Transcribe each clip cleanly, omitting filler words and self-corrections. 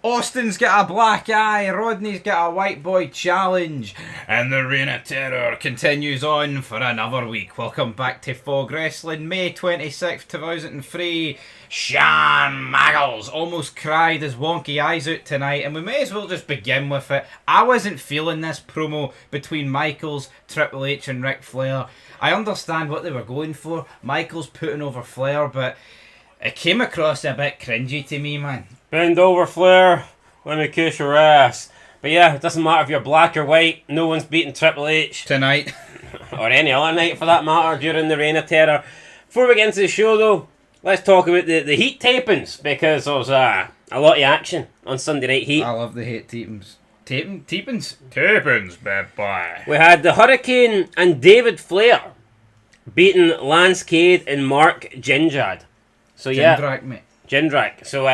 Austin's got a black eye, Rodney's got a white boy challenge, and the Reign of Terror continues on for another week. Welcome back to Fog Wrestling, May 26th, 2003. Shawn Michaels almost cried his wonky eyes out tonight, and we may as well just begin with it. I wasn't feeling this promo between Michaels, Triple H and Ric Flair. I understand what they were going for, Michaels putting over Flair, but it came across a bit cringy to me, man. Bend over, Flair. Let me kiss your ass. But yeah, it doesn't matter if you're black or white. No one's beating Triple H. Tonight. Or any other night for that matter during the Reign of Terror. Before we get into the show though, let's talk about the Heat tapings. Because there was a lot of action on Sunday Night Heat. I love the Heat tapings. Tapings? Tapings, bad boy. We had the Hurricane and David Flair beating Lance Cade and Mark Jindrak. So yeah. Jindrak, mate. Jindrak. So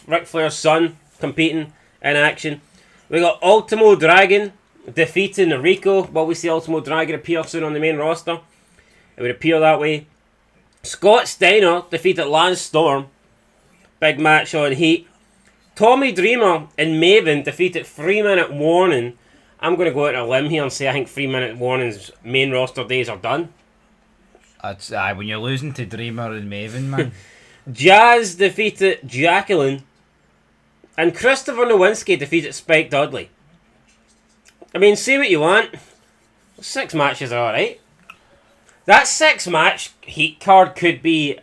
Ric Flair's son competing in action. We got Ultimo Dragon defeating Rico. Well, we see Ultimo Dragon appear soon on the main roster. It would appear that way. Scott Steiner defeated Lance Storm. Big match on Heat. Tommy Dreamer and Maven defeated 3 Minute Warning. I'm going to go out on a limb here and say I think 3 Minute Warning's main roster days are done. That's when you're losing to Dreamer and Maven, man. Jazz defeated Jacqueline. And Christopher Nowinski defeated Spike Dudley. I mean, say what you want. 6 matches are alright. That 6-match Heat card could be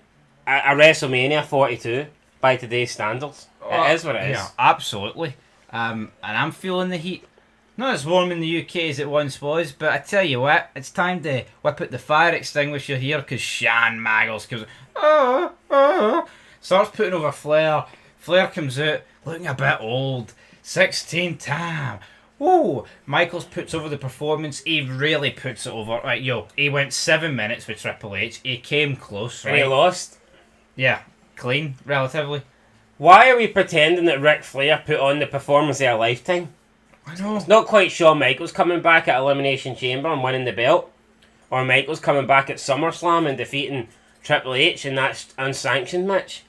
a WrestleMania 42 by today's standards. It is what it is. Yeah, absolutely. And I'm feeling the Heat. Not as warm in the UK as it once was, but I tell you what, it's time to whip out the fire extinguisher here because Shawn Michaels comes starts putting over Flair. Flair comes out looking a bit old. 16 time. Whoa! Michaels puts over the performance. He really puts it over. Right, he went 7 minutes with Triple H. He came close, right? And he lost. Yeah, clean, relatively. Why are we pretending that Ric Flair put on the performance of a lifetime? I know. It's not quite Shawn Michaels coming back at Elimination Chamber and winning the belt. Or Michaels coming back at SummerSlam and defeating Triple H in that unsanctioned match.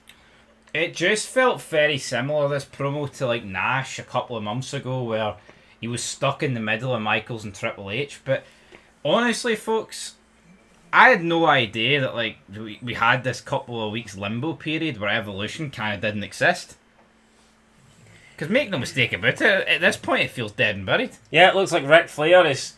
It just felt very similar, this promo, to like Nash a couple of months ago where he was stuck in the middle of Michaels and Triple H. But honestly, folks, I had no idea that like we had this couple of weeks limbo period where Evolution kind of didn't exist. Because make no mistake about it, at this point it feels dead and buried. Yeah, it looks like Ric Flair is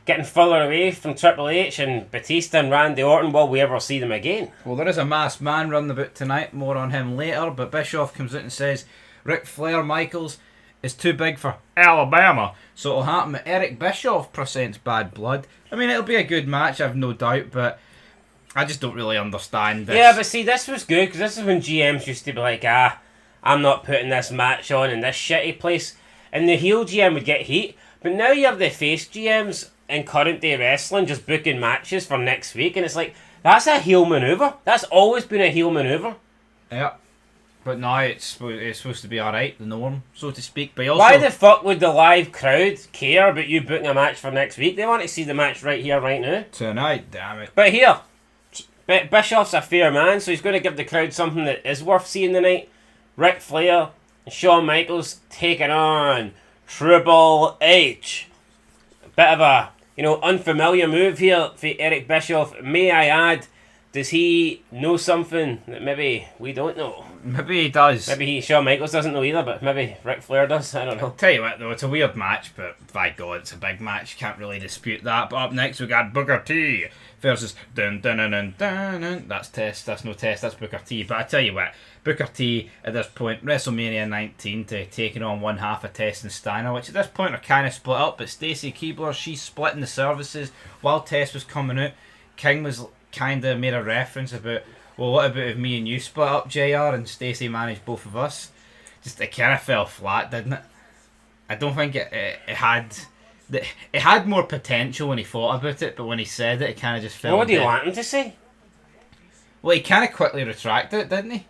getting further away from Triple H and Batista and Randy Orton. Will we ever see them again? Well, there is a masked man running about tonight, more on him later, but Bischoff comes out and says Ric Flair Michaels is too big for Alabama, so it'll happen. Eric Bischoff presents Bad Blood. I mean, it'll be a good match, I've no doubt, but I just don't really understand this. Yeah, but see, this was good, because this is when GMs used to be like, I'm not putting this match on in this shitty place, and the heel GM would get heat, but now you have the face GMs in current day wrestling just booking matches for next week, and it's like, that's a heel maneuver. That's always been a heel maneuver. Yeah. But now it's supposed to be alright, the norm, so to speak. But also, why the fuck would the live crowd care about you booking a match for next week? They want to see the match right here, right now. Tonight, damn it. But here, Bischoff's a fair man, so he's going to give the crowd something that is worth seeing tonight. Ric Flair and Shawn Michaels taking on Triple H. A bit of a, unfamiliar move here for Eric Bischoff. May I add, does he know something that maybe we don't know? Maybe he does. Maybe Shawn Michaels doesn't know either, but maybe Ric Flair does. I don't know. I'll tell you what, though, it's a weird match, but by God, it's a big match. Can't really dispute that. But up next, we got Booker T versus dun dun dun dun dun dun. That's Test. That's no Test. That's Booker T. But I tell you what, Booker T at this point, WrestleMania 19, to taking on one half of Test and Steiner, which at this point are kind of split up. But Stacy Keibler, she's splitting the services while Test was coming out. King was kind of made a reference about, well, what about if me and you split up, JR, and Stacey managed both of us? Just, it kind of fell flat, didn't it? I don't think it had more potential when he thought about it, but when he said it, it kind of just fell. What do you want him to say? Well, he kind of quickly retracted it, didn't he?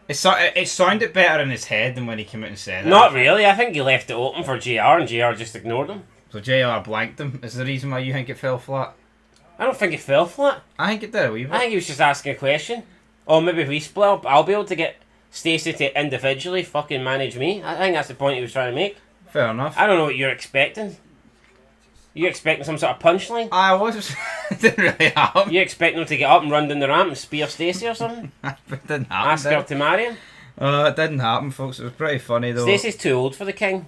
It sounded better in his head than when he came out and said it. Not really. I think he left it open for JR, and JR just ignored him. So JR blanked him. Is the reason why you think it fell flat? I don't think it fell flat. I think it did a wee bit. I think he was just asking a question. Oh, maybe if we split up, I'll be able to get Stacey to individually fucking manage me. I think that's the point he was trying to make. Fair enough. I don't know what you're expecting. You expecting some sort of punchline? I was. It didn't really happen. You expecting him to get up and run down the ramp and spear Stacey or something? It didn't happen. Ask her to marry him? It didn't happen, folks. It was pretty funny, though. Stacey's too old for the king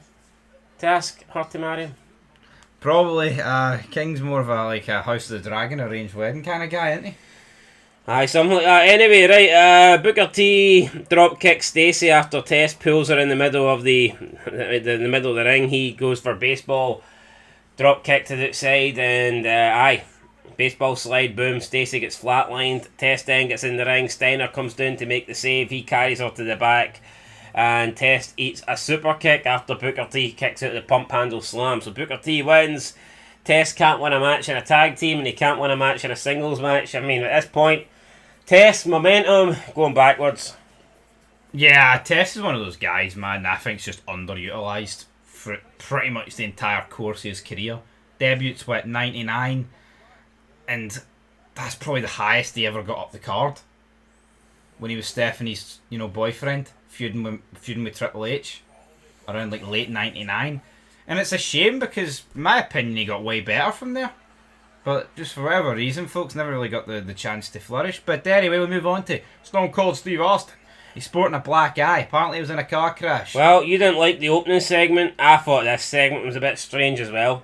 to ask her to marry him. Probably. King's more of a House of the Dragon arranged wedding kind of guy, isn't he? Aye, something like that. Anyway, right, Booker T drop kicks Stacey after Tess pulls her in the middle of the middle of the ring. He goes for baseball, drop kick to the outside, and baseball slide, boom, Stacey gets flatlined. Tess then gets in the ring. Steiner comes down to make the save. He carries her to the back, and Tess eats a super kick after Booker T kicks out the pump handle slam. So Booker T wins. Tess can't win a match in a tag team, and he can't win a match in a singles match. I mean, at this point, Tess, momentum, going backwards. Yeah, Tess is one of those guys, man, that I think's just underutilised for pretty much the entire course of his career. Debuts with 99, and that's probably the highest he ever got up the card. When he was Stephanie's, boyfriend, feuding with Triple H, around like late 99. And it's a shame because, in my opinion, he got way better from there. But just for whatever reason, folks never really got the chance to flourish. But anyway, we'll move on to Stone Cold Steve Austin. He's sporting a black eye. Apparently he was in a car crash. Well, you didn't like the opening segment. I thought this segment was a bit strange as well.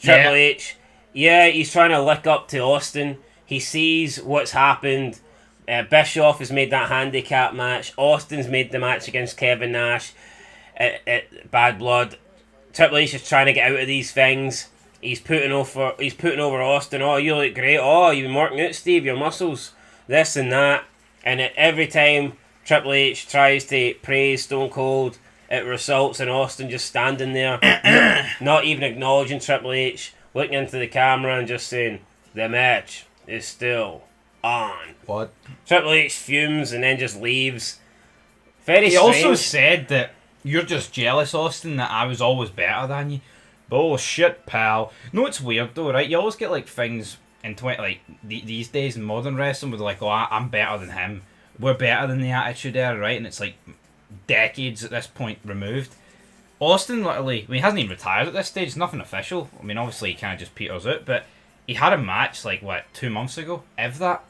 Triple H, he's trying to lick up to Austin. He sees what's happened. Bischoff has made that handicap match. Austin's made the match against Kevin Nash at Bad Blood. Triple H is trying to get out of these things. He's putting over Austin. Oh, you look great. Oh, you've been working out, Steve. Your muscles. This and that. And every time Triple H tries to praise Stone Cold, it results in Austin just standing there, not even acknowledging Triple H, looking into the camera and just saying, the match is still on. What? Triple H fumes and then just leaves. Very He strange. also said that you're just jealous, Austin, that I was always better than you. Bullshit, pal. No, it's weird though, right? You always get like things in these days in modern wrestling where they're like, oh, I'm better than him. We're better than the Attitude Era, right? And it's like decades at this point removed. Austin literally, he hasn't even retired at this stage. It's nothing official. I mean, obviously he kind of just peters out, but he had a match 2 months ago, if that.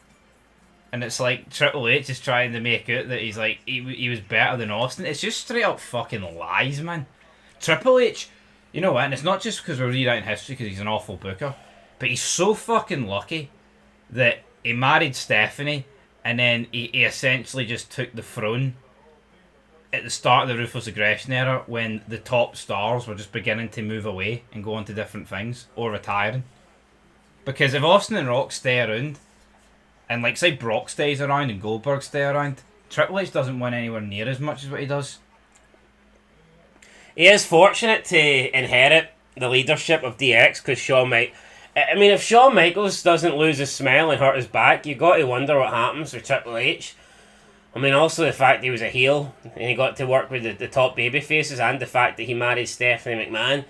And it's like Triple H is trying to make out that he's like he was better than Austin. It's just straight up fucking lies, man. Triple H. You know what, and it's not just because we're rewriting history because he's an awful booker, but he's so fucking lucky that he married Stephanie and then he essentially just took the throne at the start of the Ruthless Aggression era when the top stars were just beginning to move away and go on to different things or retiring. Because if Austin and Rock stay around, and say Brock stays around and Goldberg stay around, Triple H doesn't win anywhere near as much as what he does. He is fortunate to inherit the leadership of DX because if Shawn Michaels doesn't lose his smile and hurt his back, you got to wonder what happens with Triple H. I mean, also the fact he was a heel and he got to work with the top baby faces, and the fact that he married Stephanie McMahon.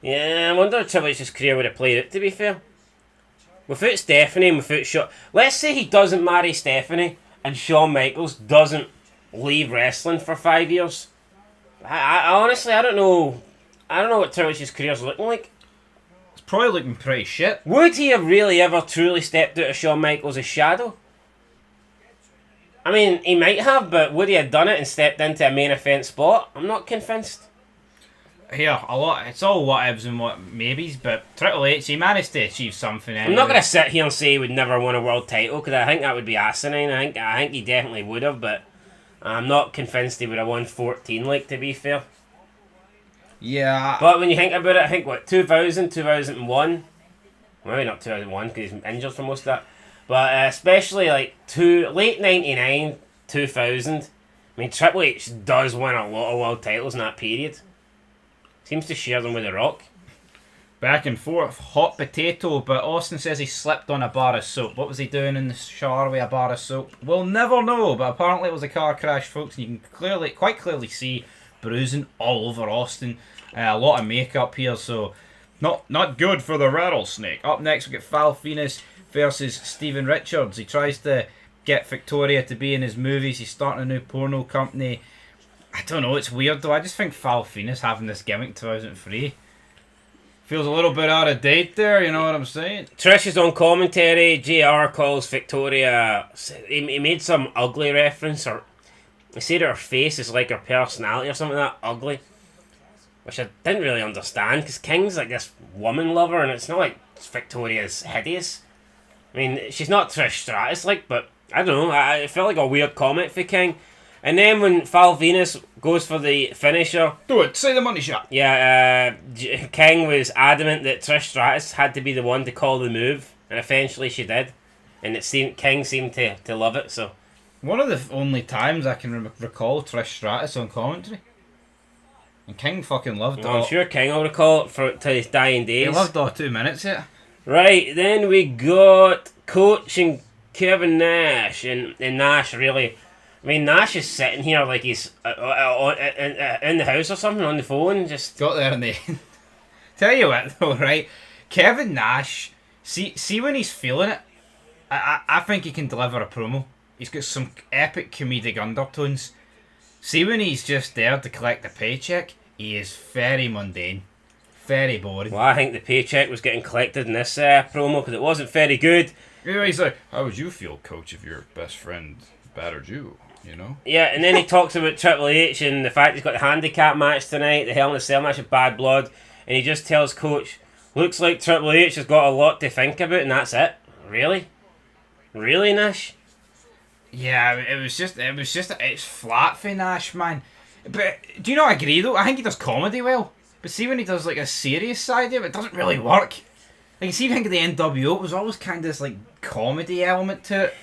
Yeah, I wonder if Triple H's career would have played out, to be fair. Without Stephanie and without Shawn... Let's say he doesn't marry Stephanie and Shawn Michaels doesn't leave wrestling for 5 years. I honestly, I don't know what Triple H's career's looking like. It's probably looking pretty shit. Would he have really ever truly stepped out of Shawn Michaels' shadow? I mean, he might have, but would he have done it and stepped into a main event spot? I'm not convinced. Here, it's all what ifs and what maybes, but Triple H, he managed to achieve something anyway. I'm not going to sit here and say he would never win a world title, because I think that would be asinine. I think he definitely would have, but I'm not convinced he would have won 14, to be fair. Yeah. But when you think about it, I think, 2000, 2001? Maybe not 2001, because he's injured for most of that. But especially, late 99, 2000. I mean, Triple H does win a lot of world titles in that period. Seems to share them with The Rock. Back and forth, hot potato, but Austin says he slipped on a bar of soap. What was he doing in the shower with a bar of soap? We'll never know, but apparently it was a car crash, folks, and you can quite clearly see bruising all over Austin. A lot of makeup here, so not good for the rattlesnake. Up next, we get Val Venus versus Steven Richards. He tries to get Victoria to be in his movies. He's starting a new porno company. I don't know, it's weird though. I just think Val Venus having this gimmick 2003 feels a little bit out of date there, you know what I'm saying? Trish is on commentary. JR calls Victoria. He made some ugly reference, or he said her face is like her personality or something like that, ugly. Which I didn't really understand, because King's like this woman lover, and it's not like Victoria's hideous. I mean, she's not Trish Stratus, like, but I don't know. I felt like a weird comment for King. And then when Val Venus goes for the finisher... Do it, say the money shot. Yeah, King was adamant that Trish Stratus had to be the one to call the move, and eventually she did. And King seemed to love it, so... One of the only times I can recall Trish Stratus on commentary. And King fucking loved it. Well, I'm sure King will recall it to his dying days. He loved all 2 minutes, yeah. Right, then we got Coach and Kevin Nash, and Nash really... I mean, Nash is sitting here like he's in the house or something on the phone. Just got there in the end. Tell you what, though, right? Kevin Nash, see when he's feeling it, I think he can deliver a promo. He's got some epic comedic undertones. See when he's just there to collect the paycheck, he is very mundane, very boring. Well, I think the paycheck was getting collected in this promo because it wasn't very good. Yeah, he's like, how would you feel, Coach, if your best friend battered you? You know? Yeah, and then he talks about Triple H and the fact he's got the handicap match tonight, the Hell in a Cell match with Bad Blood, and he just tells Coach, looks like Triple H has got a lot to think about, and that's it. Really? Really, Nash? Yeah, it's flat for Nash, man. But do you not agree though? I think he does comedy well, but see when he does like a serious side of it, it doesn't really work. Like, see, I think of the NWO, it was always kind of this like comedy element to it,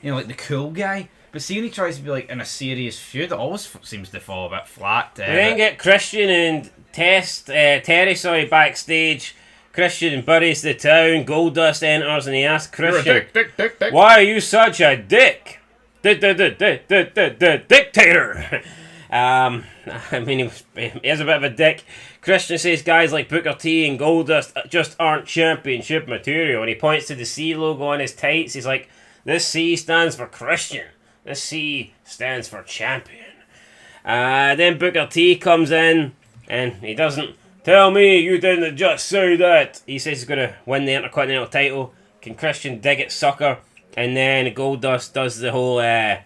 you know, like the cool guy. But see when he tries to be like in a serious feud, it always seems to fall a bit flat. We then get Christian and Terry backstage. Christian buries the town. Goldust enters and he asks Christian, dick. "Why are you such a dick? Dictator." I mean, he is a bit of a dick. Christian says guys like Booker T and Goldust just aren't championship material, and he points to the C logo on his tights. He's like, "This C stands for Christian. This C stands for champion." Then Booker T comes in, and he doesn't tell me you didn't just say that. He says he's going to win the Intercontinental title. Can Christian dig it, sucker? And then Goldust does the whole in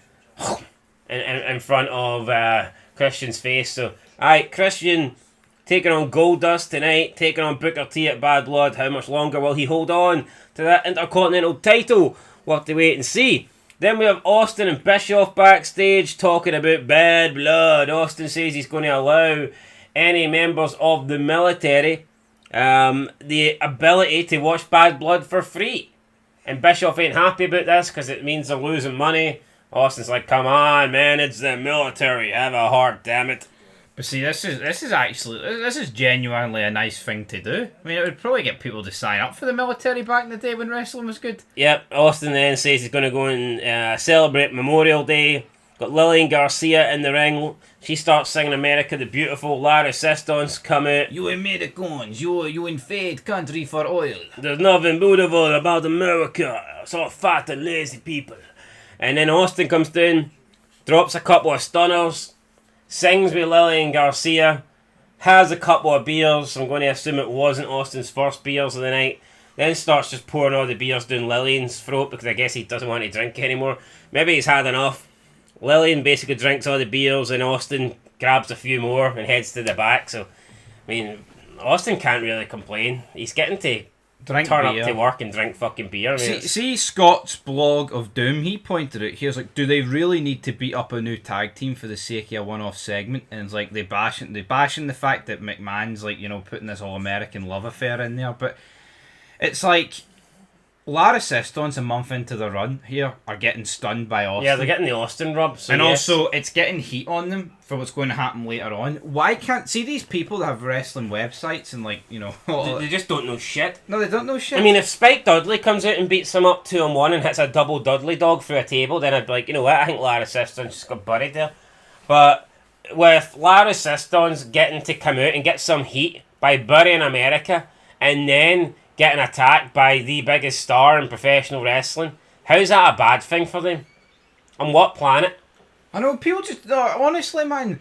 front of Christian's face. So, alright, Christian taking on Goldust tonight, taking on Booker T at Bad Blood. How much longer will he hold on to that Intercontinental title? We'll have to wait and see. Then we have Austin and Bischoff backstage talking about Bad Blood. Austin says he's going to allow any members of the military the ability to watch Bad Blood for free. And Bischoff ain't happy about this because it means they're losing money. Austin's like, come on, man, it's the military. Have a heart, damn it. But see, this is genuinely a nice thing to do. I mean, it would probably get people to sign up for the military back in the day when wrestling was good. Yep, Austin then says he's going to go and celebrate Memorial Day. Got Lillian Garcia in the ring. She starts singing America the Beautiful. Larry Sistons come out. You Americans, you invade country for oil. There's nothing beautiful about America. It's all fat and lazy people. And then Austin comes down, drops a couple of stunners, sings with Lillian Garcia, has a couple of beers. I'm going to assume it wasn't Austin's first beers of the night. Then starts just pouring all the beers down Lillian's throat because I guess he doesn't want to drink anymore. Maybe he's had enough. Lillian basically drinks all the beers and Austin grabs a few more and heads to the back. So, I mean, Austin can't really complain. He's getting to turn up to work and drink fucking beer. I mean, see Scott's blog of Doom, he pointed out, he was like, do they really need to beat up a new tag team for the sake of a one-off segment? And it's like, they bashing the fact that McMahon's like, you know, putting this all-American love affair in there. But it's like, Larry Sistons a month into the run here are getting stunned by Austin. Yeah, they're getting the Austin rub. So and also, it's getting heat on them for what's going to happen later on. Why can't... See these people that have wrestling websites and like, you know... They just don't know shit. No, they don't know shit. I mean, if Spike Dudley comes out and beats him up 2-on-1 and hits a double Dudley dog through a table, then I'd be like, you know what, I think Larry Sistons just got buried there. But with Larry Sistons getting to come out and get some heat by burying America and then getting attacked by the biggest star in professional wrestling, How's that a bad thing for them? On what planet? I know people just honestly, man.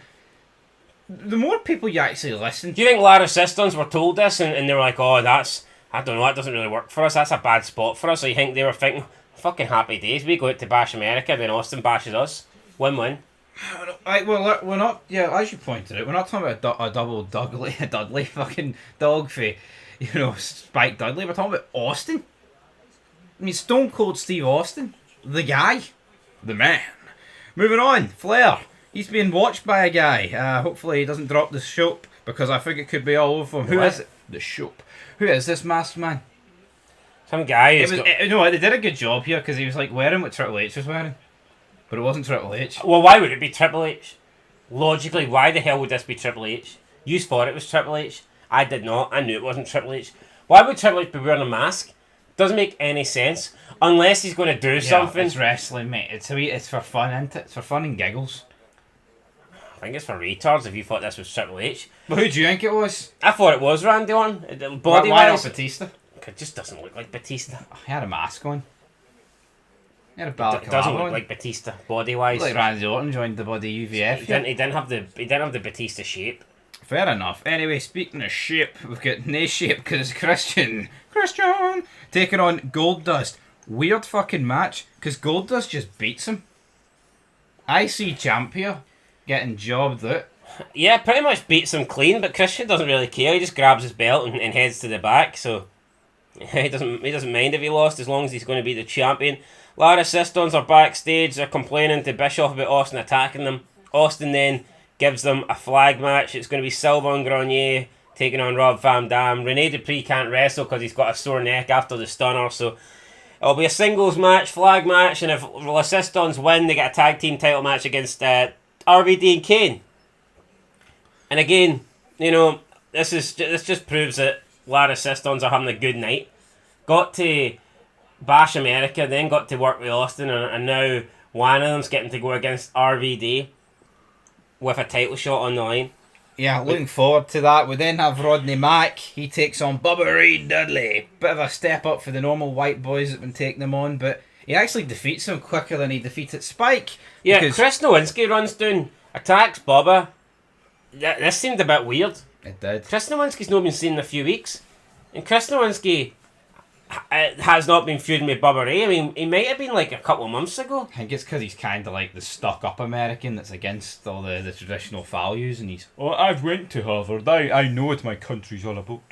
The more people you actually listen Do you think Lara Sistons were told this and they were like, oh, that's, I don't know, that doesn't really work for us, that's a bad spot for us? Or you think they were thinking, fucking happy days, we go out to bash America, then Austin bashes us. Win-win. Well, we're not. Yeah, as you pointed out, we're not talking about a double Dudley fucking dog for, Spike Dudley. We're talking about Austin. I mean, Stone Cold Steve Austin, the guy, the man. Moving on, Flair. He's being watched by a guy. Hopefully, he doesn't drop the soap because I think it could be all over him. Who is it? The soap. Who is this masked man? Some guy. They did a good job here because he was like wearing what Triple H was wearing. But it wasn't Triple H. Well, why would it be Triple H? Logically, why the hell would this be Triple H? You thought it was Triple H. I did not. I knew it wasn't Triple H. Why would Triple H be wearing a mask? Doesn't make any sense. Unless he's going to do something. It's wrestling, mate. It's for fun, isn't it? It's for fun and giggles. I think it's for retards if you thought this was Triple H. But who do you think it was? I thought it was Randy Orton. Why not Batista? It just doesn't look like Batista. He had a mask on. He had a It balaclava doesn't look on. like Batista body wise. Like Randy Orton joined the body UVF. He didn't have the Batista shape. Fair enough. Anyway, speaking of shape, we've got no shape because Christian taking on Goldust. Weird fucking match because Goldust just beats him. IC champ here, getting jobbed out. Yeah, pretty much beats him clean, but Christian doesn't really care. He just grabs his belt and heads to the back. So he doesn't mind if he lost as long as he's going to be the champion. Lara Sistons are backstage. They're complaining to Bischoff about Austin attacking them. Austin then gives them a flag match. It's going to be Silva and Grenier taking on Rob Van Dam. Rene Dupree can't wrestle because he's got a sore neck after the stunner. So it'll be a singles match, flag match, and if La Sistons win, they get a tag team title match against RVD and Kane. And again, this just proves that Lara Sistons are having a good night. Got to bash America, then got to work with Austin, and now one of them's getting to go against RVD with a title shot on the line. Yeah, looking forward to that. We then have Rodney Mack. He takes on Bubba Ray Dudley. Bit of a step up for the normal white boys that have been taking them on, but he actually defeats him quicker than he defeated Spike. Yeah, Chris Nowinski runs down, attacks Bubba. This seemed a bit weird. It did. Chris Nowinski's not been seen in a few weeks. And Chris Nowinski has not been feuding with Bubba Ray. I mean, he might have been like a couple of months ago. I think it's because he's kind of like the stuck-up American that's against all the traditional values, and he's, I've went to Harvard. I know what my country's all about.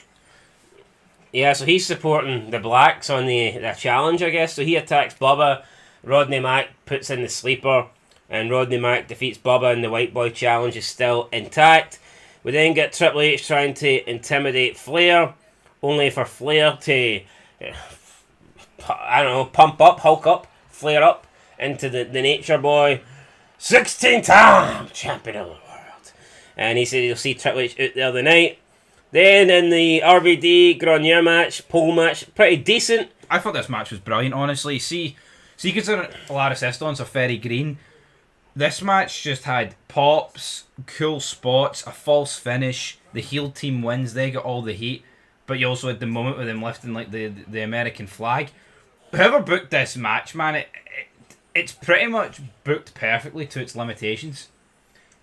Yeah, so he's supporting the blacks on the challenge, I guess. So he attacks Bubba. Rodney Mack puts in the sleeper, and Rodney Mack defeats Bubba, and the white boy challenge is still intact. We then get Triple H trying to intimidate Flair, only for Flair to, pump up, Hulk up, Flair up into the Nature Boy. 16-time champion of the world. And he said he'll see Triple H out the other night. Then in the RVD Grenier match, pole match, pretty decent. I thought this match was brilliant, honestly. See, considering Lara Sistons are very green, this match just had pops, cool spots, a false finish. The heel team wins, they got all the heat. But you also had the moment with them lifting like the American flag. Whoever booked this match, man, it's pretty much booked perfectly to its limitations.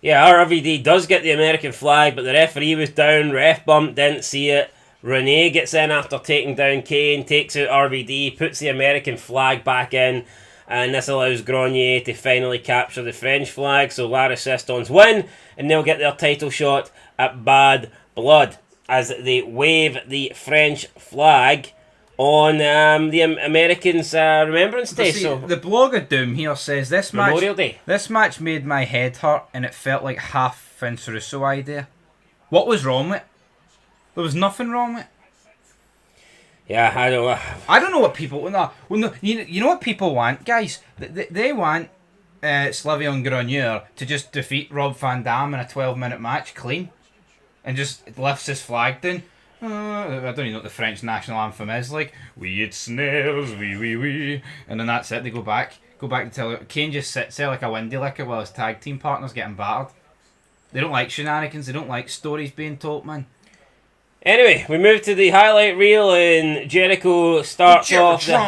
Yeah, RVD does get the American flag, but the referee was down, ref bump, didn't see it. Renee gets in after taking down Kane, takes out RVD, puts the American flag back in, and this allows Grenier to finally capture the French flag, so Lara Sistons win, and they'll get their title shot at Bad Blood as they wave the French flag on the Americans' Remembrance Day. So the blog of Doom here says Memorial Day. This match made my head hurt, and it felt like half Vince Russo idea. What was wrong with it? There was nothing wrong with it. Yeah, I don't know what people... you know what people want, guys? They want Slavion Grenier to just defeat Rob Van Dam in a 12-minute match clean. And just lifts his flag down. I don't even know what the French national anthem is. Like, we eat snails, we. And then that's it. They go back to tell... Kane just sits there like a windy licker while his tag team partner's getting battered. They don't like shenanigans. They don't like stories being told, man. Anyway, we move to the highlight reel, and Jericho starts off the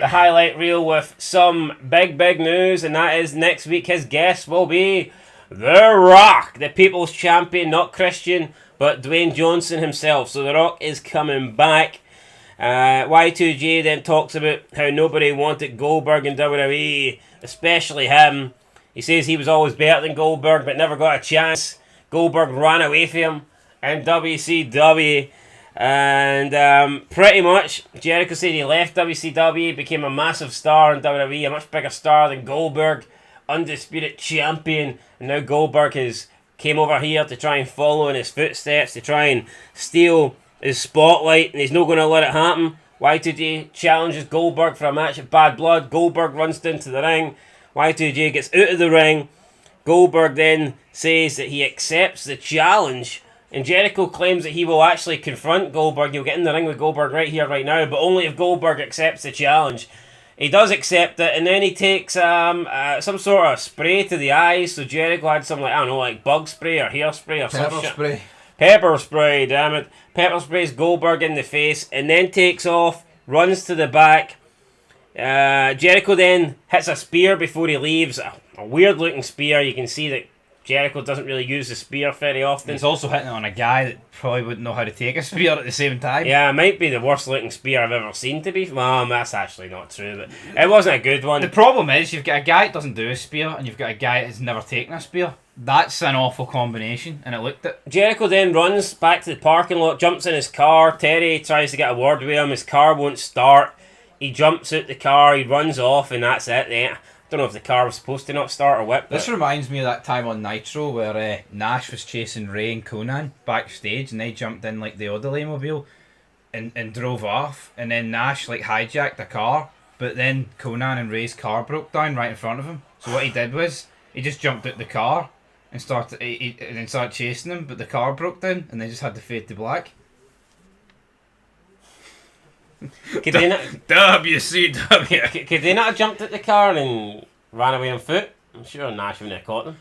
highlight reel with some big news, and that is next week his guest will be The Rock, the People's Champion, not Christian, but Dwayne Johnson himself. So The Rock is coming back. Y2J then talks about how nobody wanted Goldberg in WWE, especially him. He says he was always better than Goldberg, but never got a chance. Goldberg ran away from him in WCW, and pretty much Jericho said he left WCW, became a massive star in WWE, a much bigger star than Goldberg, undisputed champion, and now Goldberg has came over here to try and follow in his footsteps, to try and steal his spotlight, and he's not going to let it happen. Y2J challenges Goldberg for a match at Bad Blood. Goldberg runs down to the ring. Y2J gets out of the ring. Goldberg then says that he accepts the challenge, and Jericho claims that he will actually confront Goldberg. He'll get in the ring with Goldberg right here, right now, but only if Goldberg accepts the challenge. He does accept it, and then he takes some sort of spray to the eyes. So Jericho had some, like bug spray or hairspray or some shit. Spray. Pepper spray, damn it. Pepper sprays Goldberg in the face, and then takes off, runs to the back. Jericho then hits a spear before he leaves. A weird looking spear. You can see that Jericho doesn't really use the spear very often. He's also hitting it on a guy that probably wouldn't know how to take a spear at the same time. Yeah, it might be the worst looking spear I've ever seen, to be. Well, that's actually not true, but it wasn't a good one. The problem is you've got a guy that doesn't do a spear, and you've got a guy that's never taken a spear. That's an awful combination, and it looked it. Jericho then runs back to the parking lot, jumps in his car. Terry tries to get a word with him. His car won't start. He jumps out the car, he runs off, and that's it. I don't know if the car was supposed to not start or what. This reminds me of that time on Nitro where Nash was chasing Ray and Conan backstage, and they jumped in like the Odelay mobile and drove off, and then Nash hijacked the car, but then Conan and Ray's car broke down right in front of him. So what he did was he just jumped out the car and started chasing them, but the car broke down, and they just had to fade to black. Could they not, WCW. could they not have jumped at the car and ran away on foot? I'm sure Nash wouldn't have caught them.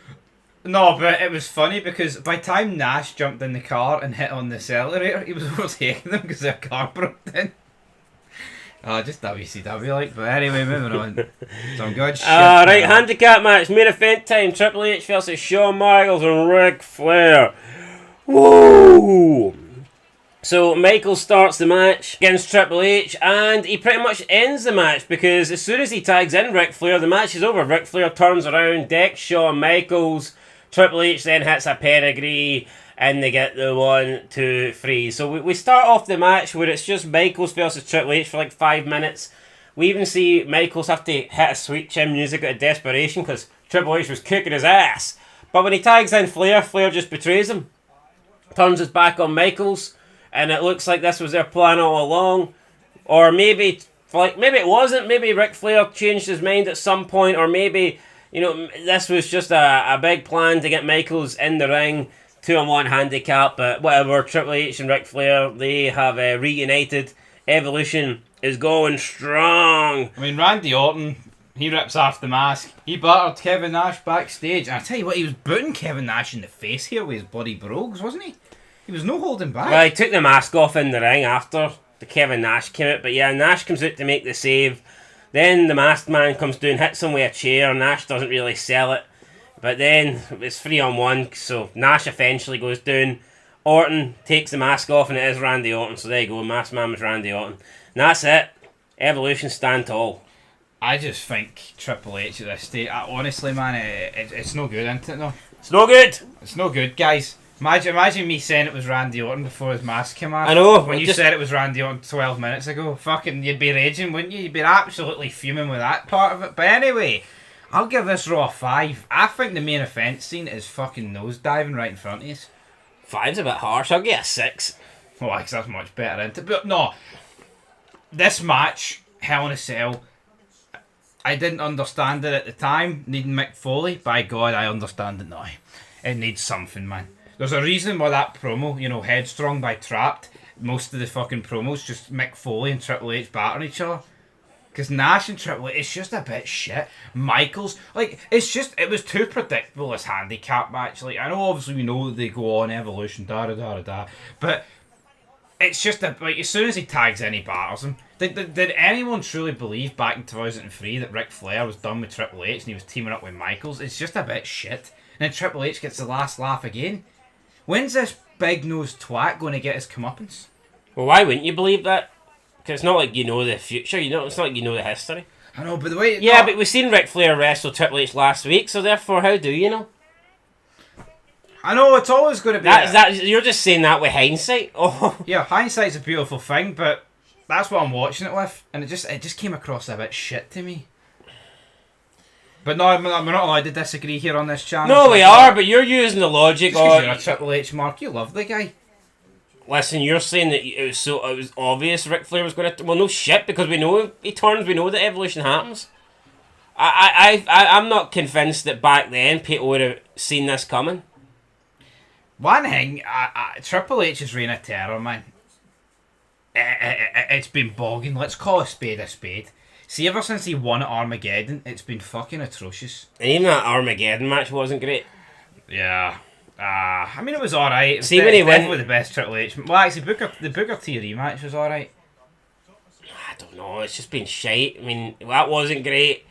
No, but it was funny because by the time Nash jumped in the car and hit on the accelerator, he was overtaking them because their car broke down. Just WCW but anyway, moving on. Some good shit. Right, handicap match, main event time, Triple H versus Shawn Michaels and Ric Flair. Woo! So Michaels starts the match against Triple H, and he pretty much ends the match because as soon as he tags in Ric Flair, the match is over. Ric Flair turns around, decks Shawn Michaels. Triple H then hits a pedigree, and they get the 1, 2, 3. So we start off the match where it's just Michaels versus Triple H for 5 minutes. We even see Michaels have to hit a sweet chin music out of desperation because Triple H was kicking his ass. But when he tags in Flair, Flair just betrays him, turns his back on Michaels. And it looks like this was their plan all along. Or maybe it wasn't. Maybe Ric Flair changed his mind at some point. Or maybe, this was just a big plan to get Michaels in the ring. 2-on-1 handicap. But whatever, Triple H and Ric Flair, they have reunited. Evolution is going strong. I mean, Randy Orton, he rips off the mask. He battered Kevin Nash backstage. And I tell you what, he was booting Kevin Nash in the face here with his bloody brogues, wasn't he? He was no holding back. Well, he took the mask off in the ring after the Kevin Nash came out. But yeah, Nash comes out to make the save. Then the masked man comes down, hits him with a chair. Nash doesn't really sell it. But then it's 3-on-1, so Nash eventually goes down. Orton takes the mask off, and it is Randy Orton. So there you go, masked man was Randy Orton. And that's it. Evolution stand tall. I just think Triple H at this stage, honestly, man, it's no good, isn't it? No, it's no good. It's no good, guys. Imagine me saying it was Randy Orton before his mask came off. I know. When you said it was Randy Orton 12 minutes ago, you'd be raging, wouldn't you? You'd be absolutely fuming with that part of it. But anyway, I'll give this Raw a 5. I think the main event scene is fucking nosediving right in front of you. 5's a bit harsh. I'll get a 6. Well, because that's much better, isn't it? But no, this match, Hell in a Cell, I didn't understand it at the time, needing Mick Foley. By God, I understand it now. It needs something, man. There's a reason why that promo, Headstrong by Trapped, most of the fucking promos, just Mick Foley and Triple H battering each other. Because Nash and Triple H, it's just a bit shit. Michaels, it was too predictable, this handicap match. I know obviously we know that they go on Evolution, but It's just like as soon as he tags in, he batters him. Did anyone truly believe back in 2003 that Ric Flair was done with Triple H and he was teaming up with Michaels? It's just a bit shit. And then Triple H gets the last laugh again. When's this big-nosed twat going to get his comeuppance? Well, why wouldn't you believe that? Because it's not like you know the future. It's not like you know the history. I know, but the way... Yeah, but we've seen Ric Flair wrestle Triple H last week, so therefore, how do you know? I know, it's always going to be... You're just saying that with hindsight? Oh. Yeah, hindsight's a beautiful thing, but that's what I'm watching it with, and it just came across a bit shit to me. But no, we're not allowed to disagree here on this channel. No, we are, but you're using the logic of... You're a Triple H mark, you love the guy. Listen, you're saying that it was obvious Ric Flair was going to... Well, no shit, because we know he turns, we know that evolution happens. I'm not convinced that back then people would have seen this coming. One thing, Triple H's reign of terror, man. It's been bogging. Let's call a spade a spade. See, ever since he won at Armageddon, it's been fucking atrocious. And even that Armageddon match wasn't great. Yeah. I mean, it was alright. See, when he went with the best Triple H. Well, actually, the Booker T rematch was alright. I don't know. It's just been shite. I mean, that wasn't great.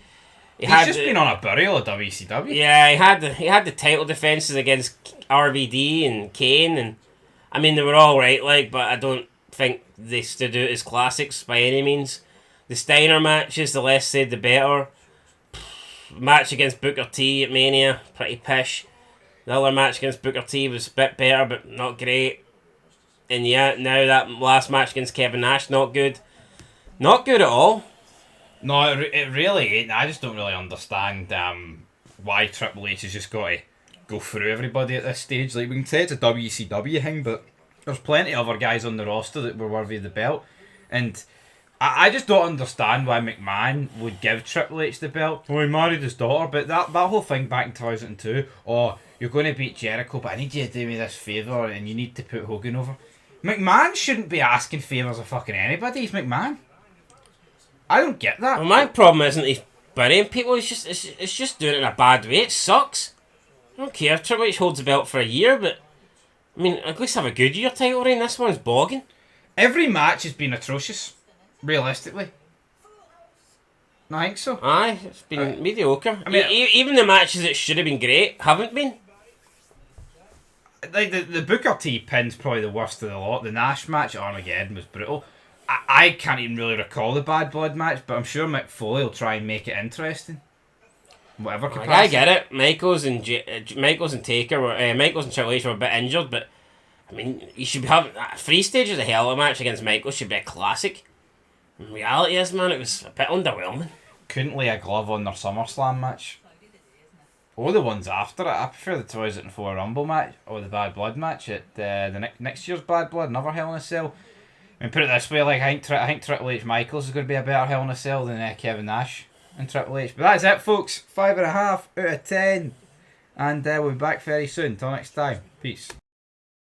He's just been on a burial at WCW. Yeah, he had the title defenses against RVD and Kane, and I mean they were all right, but I don't think they stood out as classics by any means. The Steiner matches, the less said the better. Match against Booker T at Mania, pretty pish. The other match against Booker T was a bit better, but not great. And yeah, now that last match against Kevin Nash, not good. Not good at all. No, it really ain't. I just don't really understand why Triple H has just got to go through everybody at this stage. Like, we can say it's a WCW thing, but there's plenty of other guys on the roster that were worthy of the belt. And I just don't understand why McMahon would give Triple H the belt. Well, he married his daughter, but that whole thing back in 2002, you're going to beat Jericho, but I need you to do me this favour and you need to put Hogan over. McMahon shouldn't be asking favours of fucking anybody. He's McMahon. I don't get that. Well, my problem isn't he's burying people. It's just doing it in a bad way. It sucks. I don't care if Triple H holds the belt for a year, but I mean, at least have a good year title reign. This one's bogging. Every match has been atrocious, realistically. I think so. Aye, it's been mediocre. I mean, even the matches that should have been great haven't been. Like the Booker T pin's probably the worst of the lot. The Nash match at Armageddon was brutal. I can't even really recall the Bad Blood match, but I'm sure Mick Foley will try and make it interesting. Whatever capacity. I get it. Michaels and Taker were Michaels and Triple H were a bit injured, but I mean, you should be having Free Stage is a hell of a match against Michaels. Should be a classic. In reality, is man, it was a bit underwhelming. Couldn't lay a glove on their SummerSlam match. Or the ones after it. I prefer the 2004 Rumble match or the Bad Blood match at the next year's Bad Blood, another Hell in a Cell. I mean, put it this way, like I think Triple H Michaels is going to be a better Hell in a Cell than Kevin Nash and Triple H. But that's it, folks. 5.5 out of 10. And we'll be back very soon. Till next time. Peace.